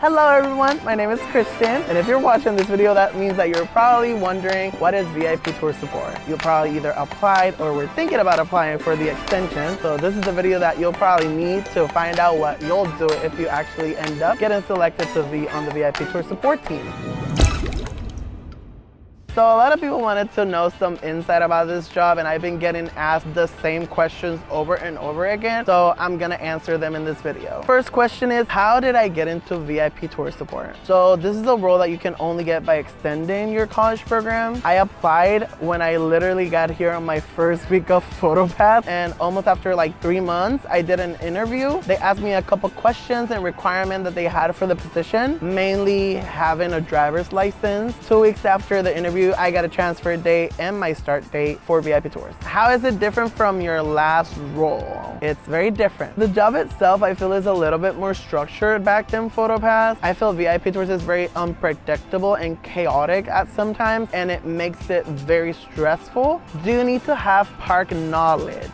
Hello everyone, my name is Christian, and if you're watching this video, that means that you're probably wondering what is VIP tour support. You'll probably either applied or were thinking about applying for the extension. So this is the video that you'll probably need to find out what you'll do if you actually end up getting selected to be on the VIP tour support team. So a lot of people wanted to know some insight about this job, and I've been getting asked the same questions over and over again. So I'm gonna answer them in this video. First question is, how did I get into VIP tour support? So this is a role that you can only get by extending your college program. I applied when I literally got here on my first week of PhotoPath, and almost after like 3 months, I did an interview. They asked me a couple questions and requirements that they had for the position, mainly having a driver's license. 2 weeks after the interview, I got a transfer date and my start date for VIP tours. How is it different from your last role? It's very different. The job itself, I feel, is a little bit more structured back than PhotoPath. I feel VIP tours is very unpredictable and chaotic at sometimes, and it makes it very stressful. Do you need to have park knowledge?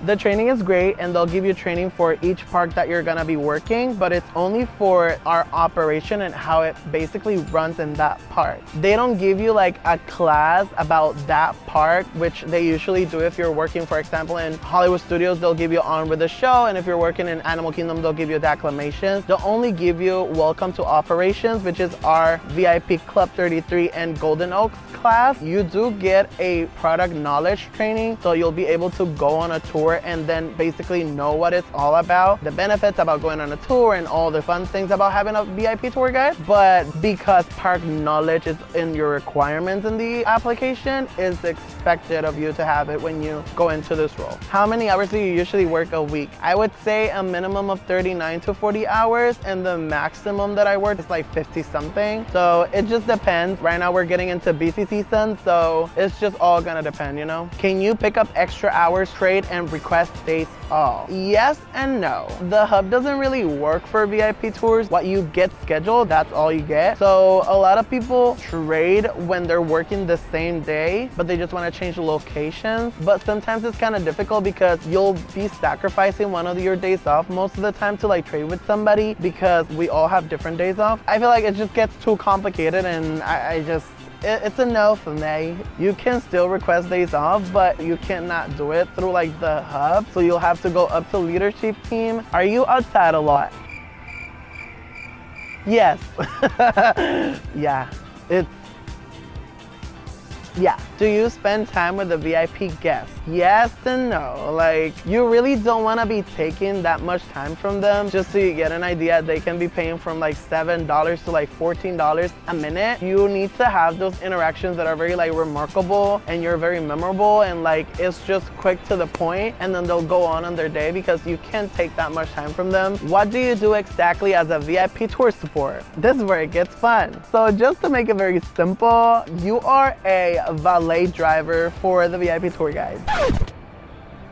The training is great, and they'll give you training for each park that you're gonna be working, but it's only for our operation and how it basically runs in that park. They don't give you like a class about that park, which they usually do if you're working, for example, in Hollywood Studios, they'll give you On With The Show, and if you're working in Animal Kingdom, they'll give you Declamations. They'll only give you Welcome to Operations, which is our VIP Club 33 and Golden Oaks class. You do get a product knowledge training, so you'll be able to go on a tour and then basically know what it's all about, the benefits about going on a tour and all the fun things about having a VIP tour guide. But because park knowledge is in your requirements in the application, it's expected of you to have it when you go into this role. How many hours do you usually work a week? I would say a minimum of 39 to 40 hours, and the maximum that I work is like 50 something. So it just depends. Right now we're getting into busy season, so it's just all gonna depend, you know? Can you pick up extra hours trade and request days off? Yes and no. The hub doesn't really work for VIP tours. What you get scheduled, that's all you get. So a lot of people trade when they're working the same day, but they just want to change the locations. But sometimes it's kind of difficult because you'll be sacrificing one of your days off most of the time to like trade with somebody, because we all have different days off. I feel like it just gets too complicated, and it's a no for me. You can still request days off, but you cannot do it through like the hub. So you'll have to go up to leadership team. Are you outside a lot? Yes. Yeah. Do you spend time with the VIP guests? Yes and no. Like, you really don't want to be taking that much time from them. Just so you get an idea, they can be paying from like $7 to like $14 a minute. You need to have those interactions that are very like remarkable, and you're very memorable, and like it's just quick to the point, and then they'll go on their day because you can't take that much time from them. What do you do exactly as a VIP tour support? This is where it gets fun. So just to make it very simple, you are a valet driver for the VIP tour guide.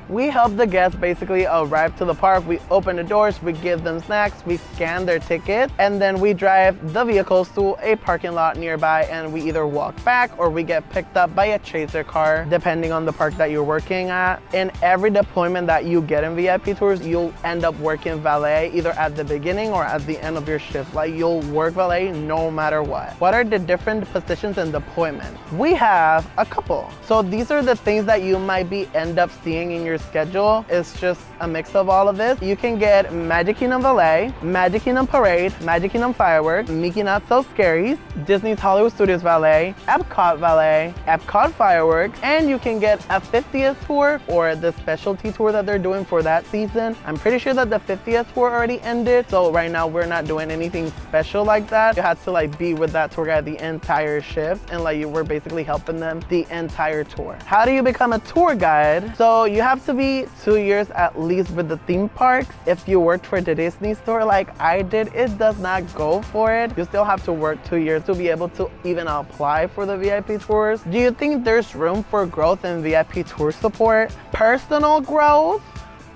We help the guests basically arrive to the park. We open the doors, we give them snacks, we scan their ticket, and then we drive the vehicles to a parking lot nearby, and we either walk back or we get picked up by a chaser car, depending on the park that you're working at. In every deployment that you get in VIP tours, you'll end up working valet either at the beginning or at the end of your shift. Like, you'll work valet no matter what. What are the different positions in deployment? We have a couple. So these are the things that you might end up seeing in your schedule. It's just a mix of all of this. You can get Magic Kingdom Valet, Magic Kingdom Parade, Magic Kingdom Fireworks, Mickey Not So Scaries, Disney's Hollywood Studios Valet, Epcot Valet, Epcot Fireworks, and you can get a 50th tour or the specialty tour that they're doing for that season. I'm pretty sure that the 50th tour already ended, so right now we're not doing anything special like that. You had to like be with that tour guide the entire shift, and like you were basically helping them the entire tour. How do you become a tour guide? So you have to be 2 years at least with the theme parks. If you worked for the Disney store like I did, it does not go for it. You still have to work 2 years to be able to even apply for the VIP tours. Do you think there's room for growth in VIP tour support? Personal growth?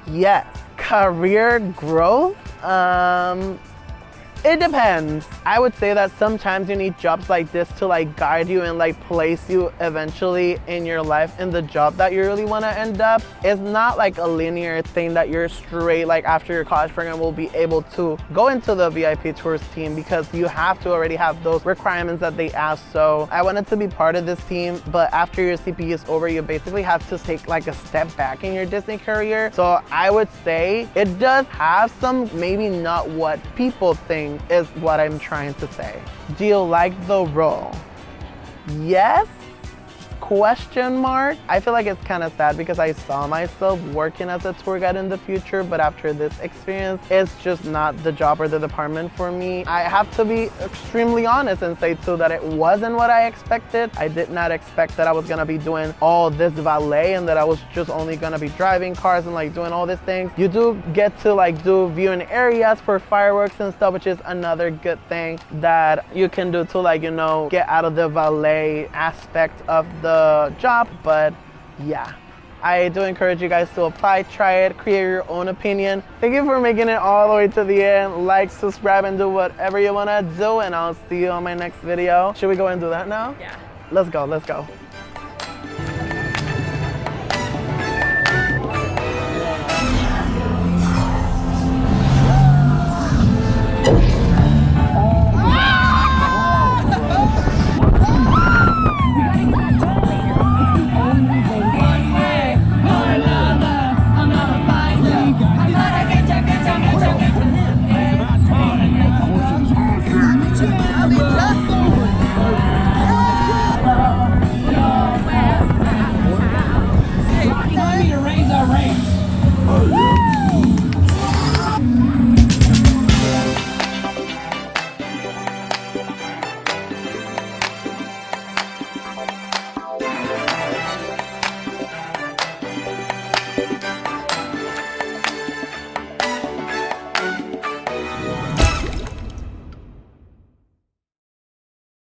Yes. Career growth? It depends. I would say that sometimes you need jobs like this to like guide you and like place you eventually in your life in the job that you really want to end up. It's not like a linear thing that you're straight like after your college program will be able to go into the VIP tours team, because you have to already have those requirements that they ask. So I wanted to be part of this team, but after your CPE is over, you basically have to take like a step back in your Disney career. So I would say it does have some, maybe not what people think is what I'm trying to say. Do you like the role? Yes? Question mark. I feel like it's kind of sad because I saw myself working as a tour guide in the future, but after this experience, it's just not the job or the department for me. I have to be extremely honest and say too that it wasn't what I expected. I did not expect that I was gonna be doing all this valet and that I was just only gonna be driving cars and like doing all these things. You do get to like do viewing areas for fireworks and stuff, which is another good thing that you can do to like, you know, get out of the valet aspect of the job. But yeah, I do encourage you guys to apply, try it, create your own opinion. Thank you for making it all the way to the end. Like, subscribe, and do whatever you want to do, and I'll see you on my next video. Should we go and do that now? Yeah. Let's go, let's go. I'll be just